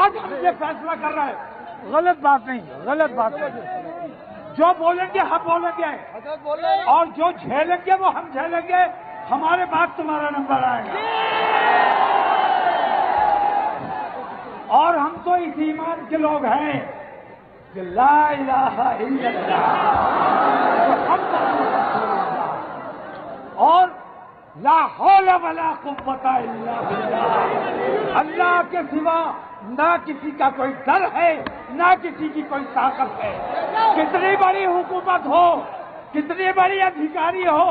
آج ہم یہ فیصلہ کر رہے ہیں، غلط بات نہیں، غلط بات نہیں، جو بولیں گے ہم بولیں گے اور جو جھیلیں گے وہ ہم جھیلیں گے، ہمارے بعد تمہارا نمبر آئے گا۔ اور ہم تو اس ایمان کے لوگ ہیں کہ لا الہ الا اللہ اور لا حول ولا قوت الا باللہ، اللہ کے سوا نہ کسی کا کوئی ڈر ہے نہ کسی کی کوئی طاقت ہے۔ کتنی بڑی حکومت ہو، کتنی بڑی ادھیکاری ہو،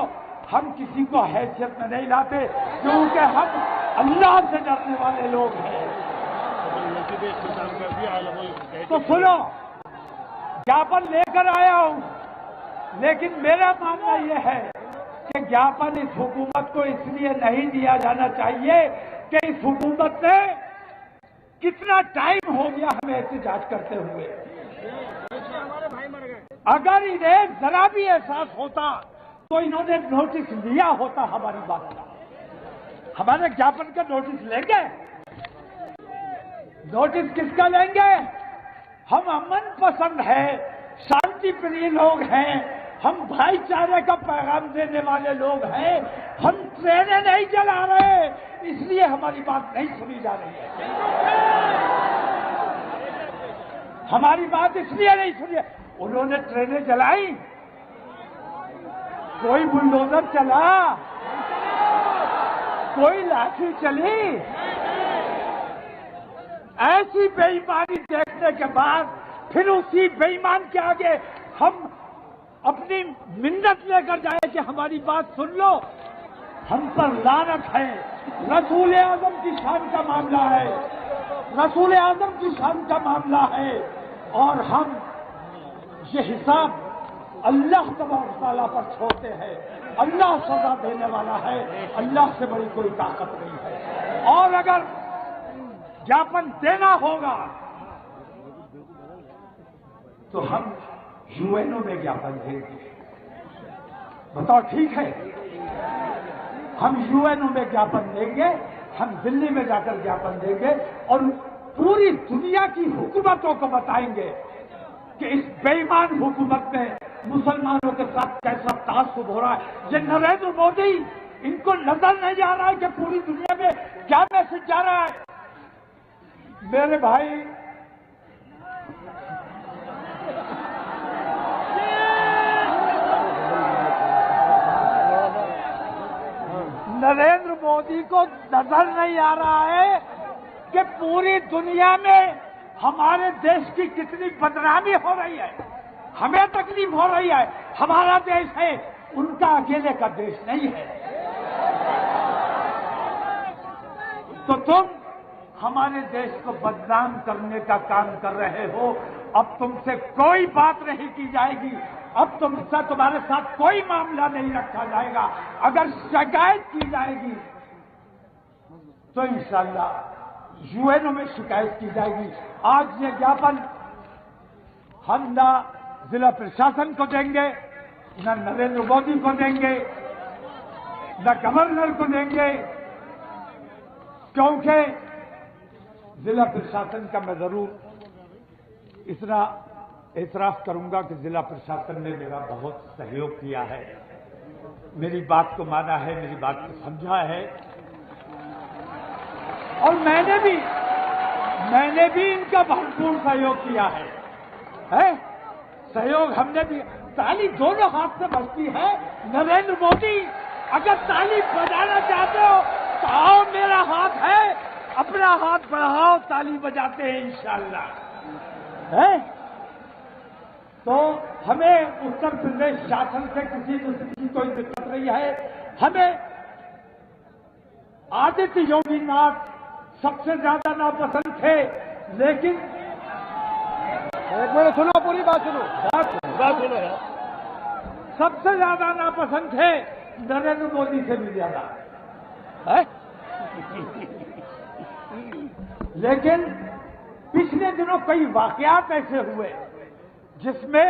ہم کسی کو حیثیت میں نہیں لاتے، کیونکہ ہم اللہ سے ڈرنے والے لوگ ہیں۔ تو سنو، جاپن لے کر آیا ہوں، لیکن میرا ماننا یہ ہے کہ جاپن اس حکومت کو اس لیے نہیں دیا جانا چاہیے کہ اس حکومت نے کتنا ٹائم ہو گیا ہمیں احتجاج کرتے ہوئے۔ اگر انہیں ذرا بھی احساس ہوتا تو انہوں نے نوٹس لیا ہوتا ہماری بات کا۔ ہمارے جاپن کا نوٹس لیں گے؟ نوٹس کس کا لیں گے؟ ہم امن پسند ہیں، شانتی پریہ لوگ ہیں، ہم بھائی چارے کا پیغام دینے والے لوگ ہیں، ہم ٹرینیں نہیں چلا رہے، اس لیے ہماری بات نہیں سنی جا رہی ہے۔ ہماری بات اس لیے نہیں سنی، انہوں نے ٹرینیں چلائی، کوئی بلڈوزر چلا، کوئی لاٹھی چلی، ایسی بے ایمانی دیکھنے کے بعد پھر اسی بے ایمان کے آگے ہم اپنی منت لے کر جائیں کہ ہماری بات سن لو، ہم پر لعنت ہے۔ رسول اعظم کی شان کا معاملہ ہے، رسول اعظم کی شان کا معاملہ ہے، اور ہم یہ حساب اللہ تبارک تعالیٰ پر چھوڑتے ہیں۔ اللہ سزا دینے والا ہے، اللہ سے بڑی کوئی طاقت نہیں ہے۔ اور اگر جاپن دینا ہوگا تو ہم یو این او میں جاپن دیں گے۔ بتاؤ ٹھیک ہے؟ ہم یو این او میں جاپن دیں گے، ہم دلی میں جا کر جاپن دیں گے اور پوری دنیا کی حکومتوں کو بتائیں گے کہ اس بے ایمان حکومت میں مسلمانوں کے ساتھ کیسا تعصب ہو رہا ہے۔ یہ نریندر مودی، ان کو نظر نہیں آ رہا ہے کہ پوری دنیا میں کیا میسج جا رہا ہے؟ میرے بھائی، نریندر مودی کو نظر نہیں آ رہا ہے کہ پوری دنیا میں ہمارے دیش کی کتنی بدنامی ہو رہی ہے، ہمیں تکلیف ہو رہی ہے۔ ہمارا دیش ہے، ان کا اکیلے کا دیش نہیں ہے۔ تو تم ہمارے دیش کو بدنام کرنے کا کام کر رہے ہو۔ اب تم سے کوئی بات نہیں کی جائے گی، اب تمہارے ساتھ کوئی معاملہ نہیں رکھا جائے گا۔ اگر شکایت کی جائے گی تو انشاءاللہ یو این او میں شکایت کی جائے گی۔ آج یہ جاپن ہم نہ ضلع پرشاسن کو دیں گے، نہ نریندر مودی کو دیں گے، نہ گورنر کو دیں گے، کیونکہ ضلع پرشاسن کا میں ضرور اتنا اعتراف کروں گا کہ ضلع پرشاسن نے میرا بہت سہیوگ کیا ہے، میری بات کو مانا ہے، میری بات کو سمجھا ہے، اور میں نے بھی ان کا بھرپور سہیوگ کیا ہے۔ سہیوگ ہم نے بھی، تالی دونوں ہاتھ سے بجتی ہے۔ نریندر مودی، اگر تالی بجانا چاہتے ہو تو آؤ، میرا ہاتھ ہے، اپنا ہاتھ بڑھاؤ، تالی بجاتے ہیں انشاءاللہ۔ تو ہمیں اتر پردیش شاسن سے کسی قسم کی کوئی دقت نہیں ہے۔ ہمیں آدتیہ یوگی ناتھ سب سے زیادہ ناپسند تھے، لیکن سنو، پوری بات سنو، سب سے زیادہ ناپسند تھے نریندر مودی سے بھی زیادہ، لیکن پچھلے دنوں کئی واقعات ایسے ہوئے جس میں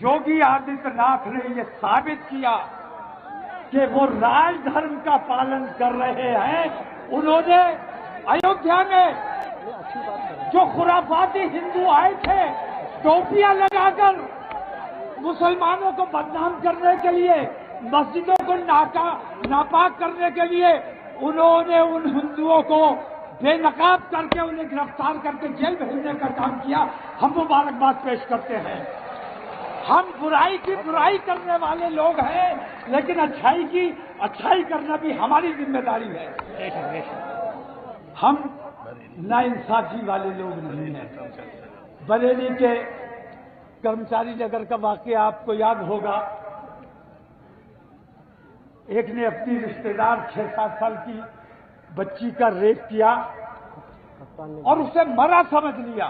یوگی آدتیہ ناتھ نے یہ ثابت کیا کہ وہ راج دھرم کا پالن کر رہے ہیں۔ انہوں نے ایودھیا میں जो खुराफाती हिंदू आए थे टोपियां लगाकर मुसलमानों को बदनाम करने के लिए, मस्जिदों को नापाक करने के लिए, उन्होंने उन हिंदुओं को बेनकाब करके उन्हें गिरफ्तार करके जेल भेजने का काम किया। हम मुबारकबाद पेश करते हैं। हम बुराई की बुराई करने वाले लोग हैं, लेकिन अच्छाई की अच्छाई करना भी हमारी जिम्मेदारी है। हम नाइंसाफी वाले लोग नहीं हैं। बरेली के कर्मचारी नगर का वाकया आपको याद होगा। एक ने अपनी रिश्तेदार 6-7 साल की बच्ची का रेप किया और उसे मरा समझ लिया,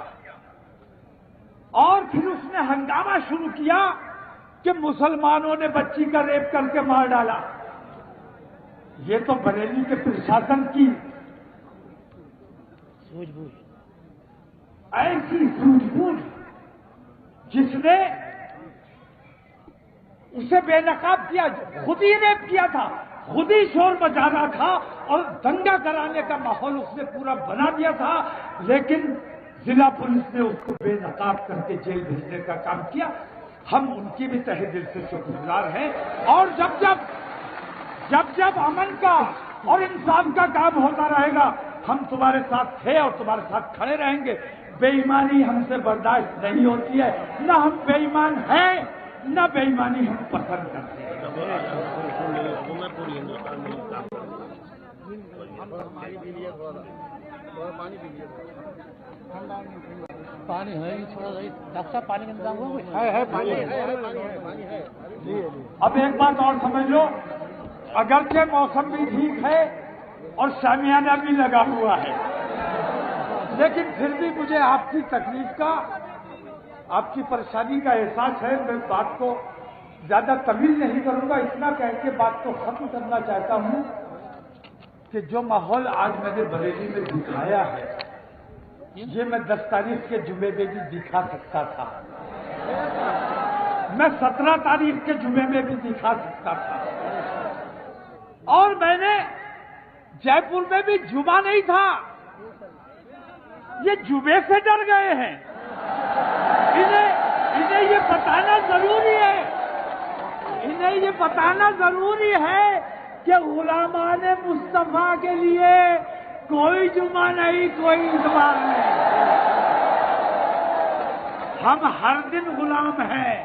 और फिर उसने हंगामा शुरू किया कि मुसलमानों ने बच्ची का रेप करके मार डाला। ये तो बरेली के प्रशासन की ऐसी सूझबूझ, जिसने उसे बेनकाब किया, खुद ही रेप किया था, खुद ही शोर मचा रहा था और दंगा कराने का माहौल उसने पूरा बना दिया था, लेकिन जिला पुलिस ने उसको बेनकाब करके जेल भेजने का काम किया। हम उनकी भी तहे दिल से शुक्रगुजार हैं। और जब जब अमन का और इंसाफ का काम होता रहेगा, हम तुम्हारे साथ थे और तुम्हारे साथ खड़े रहेंगे। बेईमानी हमसे बर्दाश्त नहीं होती है, न हम बेईमान हैं, न बेईमानी हम पसंद करते हैं। पानी है थोड़ा सा, डॉक्टर साहब पानी का इंतजाम हुआ है पानी है। अब एक बात और समझ लो, अगरचे मौसम भी ठीक है और शामियाना भी लगा हुआ है, लेकिन फिर भी मुझे आपकी तकलीफ का, आपकी परेशानी का एहसास है। मैं बात को ज्यादा तवील नहीं करूंगा, इतना कह के बात को खत्म करना चाहता हूं कि जो माहौल आज मैंने बरेली में दिखाया है, ये मैं 10 तारीख के जुमे में भी दिखा सकता था, मैं 17 तारीख के जुमे में भी दिखा सकता था, और मैंने जयपुर में भी जुमा नहीं था। ये जुमे से डर गए हैं। इन्हें ये बताना जरूरी है, इन्हें ये बताना जरूरी है कि गुलामाने मुस्तफा के लिए कोई जुमा नहीं, कोई इतवार नहीं। हम हर दिन गुलाम हैं,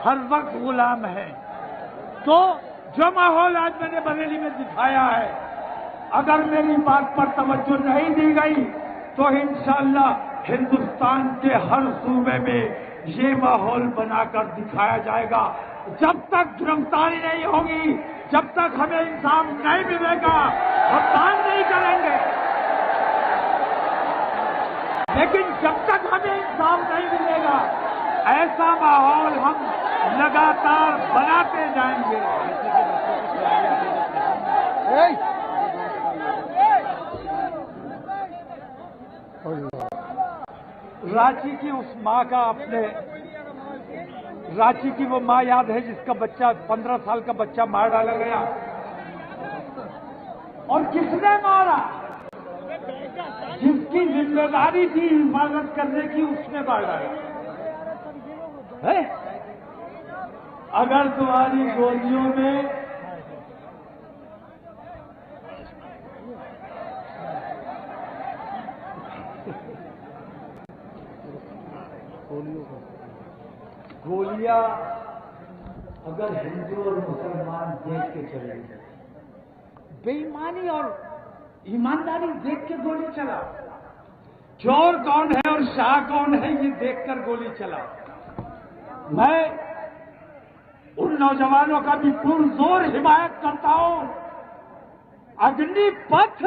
हर वक्त गुलाम हैं। तो जो माहौल आज मैंने बरेली में दिखाया है, अगर मेरी बात पर तवज्जो नहीं दी गई तो इंशाअल्लाह हिंदुस्तान के हर सूबे में ये माहौल बनाकर दिखाया जाएगा। जब तक गिरफ्तारी नहीं होगी, जब तक हमें इंसाफ नहीं मिलेगा, हम बात नहीं करेंगे। लेकिन जब तक हमें इंसाफ नहीं मिलेगा, ऐसा माहौल हम लगातार बनाते जाएंगे। रांची की उस माँ का, अपने रांची की वो माँ याद है जिसका बच्चा 15 साल का बच्चा मार डाला गया, और किसने मारा? जिसकी जिम्मेदारी थी हिफाजत करने की, उसने मार डाला है। अगर तुम्हारी गोलियों में गोलियां अगर हिंदू और मुसलमान देख के चले, बेईमानी और ईमानदारी देख के गोली चला, चोर कौन है और शाह कौन है ये देखकर गोली चला। मैं उन नौजवानों का भी पुरजोर हिमायत करता हूं। अग्निपथ,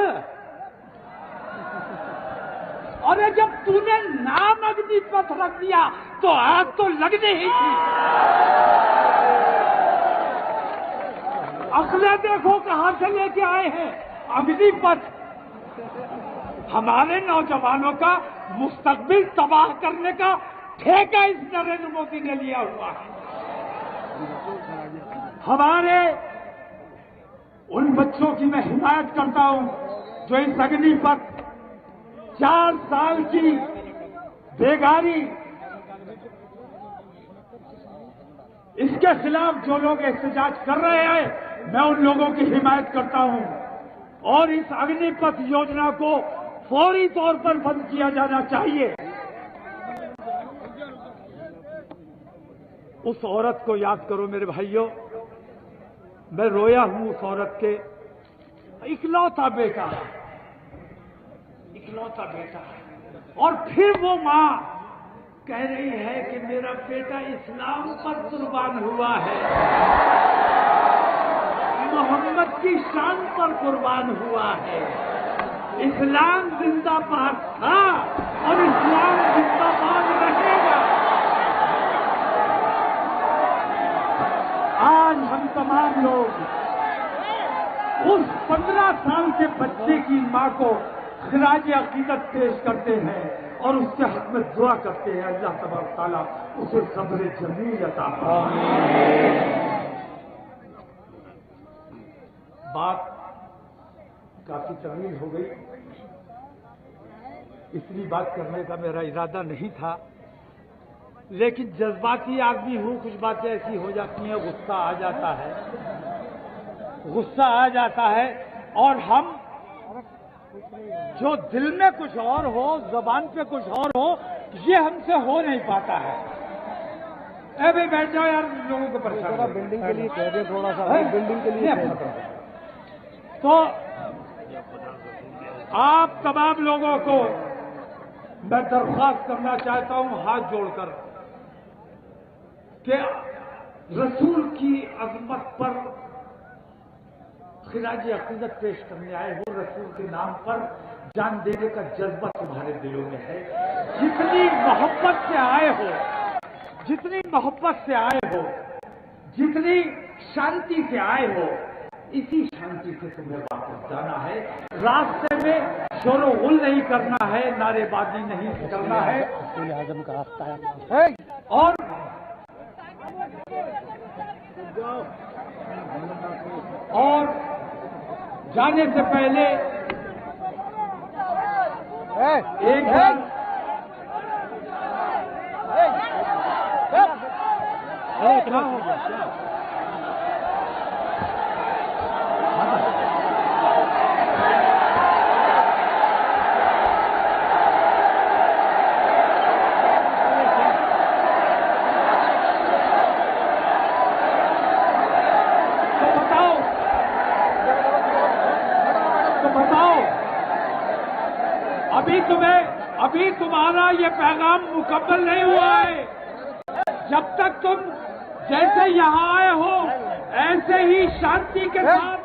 और जब तूने नाम अग्निपथ रख दिया तो आग तो लगनी ही थी। अगले देखो कहां से लेके आए हैं अग्निपथ। हमारे नौजवानों का मुस्तकबिल तबाह करने का ठेका इस नरेंद्र मोदी ने लिया हुआ है। हमारे उन बच्चों की मैं हिमायत करता हूं जो इस अग्निपथ 4 साल की बेगारी, इसके खिलाफ जो लोग एहतजाज कर रहे हैं, मैं उन लोगों की हिमायत करता हूं और इस अग्निपथ योजना को फौरी तौर पर बंद किया जाना चाहिए। उस औरत को याद करो मेरे भाइयों, मैं रोया हूं उस औरत के इकलौता बेटा, और फिर वो मां कह रही है कि मेरा बेटा इस्लाम पर कुर्बान हुआ है, मोहम्मद की शान पर कुर्बान हुआ है। इस्लाम जिंदाबाद था और इस्लाम जिंदाबाद रहेगा। आज हम तमाम लोग उस 15 साल के बच्चे की मां को खिराज अकीदत पेश करते हैं और उसके हक में दुआ करते हैं, अल्लाह तबारक तआला उसे सब्र जमील अता फरमाए। बात काफी तवील हो गई, इतनी बात करने का मेरा इरादा नहीं था, लेकिन जज्बाती आदमी हूं, कुछ बातें ऐसी हो जाती हैं, गुस्सा आ जाता है और हम जो दिल में कुछ और हो, जबान पे कुछ और हो, ये हमसे हो नहीं पाता है। ए भाई बैठ जाओ यार, लोगों को परेशान बिल्डिंग के लिए कह दे थोड़ा सा, बिल्डिंग के लिए तो आप तमाम लोगों को मैं दरख्वास्त करना चाहता हूं हाथ जोड़कर कि रसूल की अजमत पर खिराज अकीदत पेश करने आए हो, रसूल के नाम पर जान देने का जज्बा तुम्हारे दिलों में है। जितनी मोहब्बत से आए हो, जितनी शांति से आए हो, इसी शांति से तुम्हें वापस जाना है। रास्ते में शोरो गुल नहीं करना है, नारेबाजी नहीं करना है। आजम का रास्ता है और जाने से पहले एक क्या हो गया? अभी तुम्हारा ये पैगाम मुकम्मल नहीं हुआ है। जब तक तुम जैसे यहाँ आए हो ऐसे ही शांति के साथ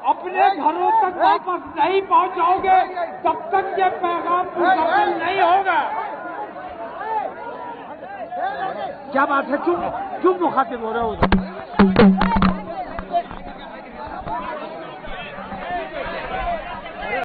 अपने घरों तक वापस नहीं पहुँचाओगे, तब तक ये पैगाम मुकम्मल नहीं होगा। क्या बात है, क्यों मुखातिब हो रहे हो?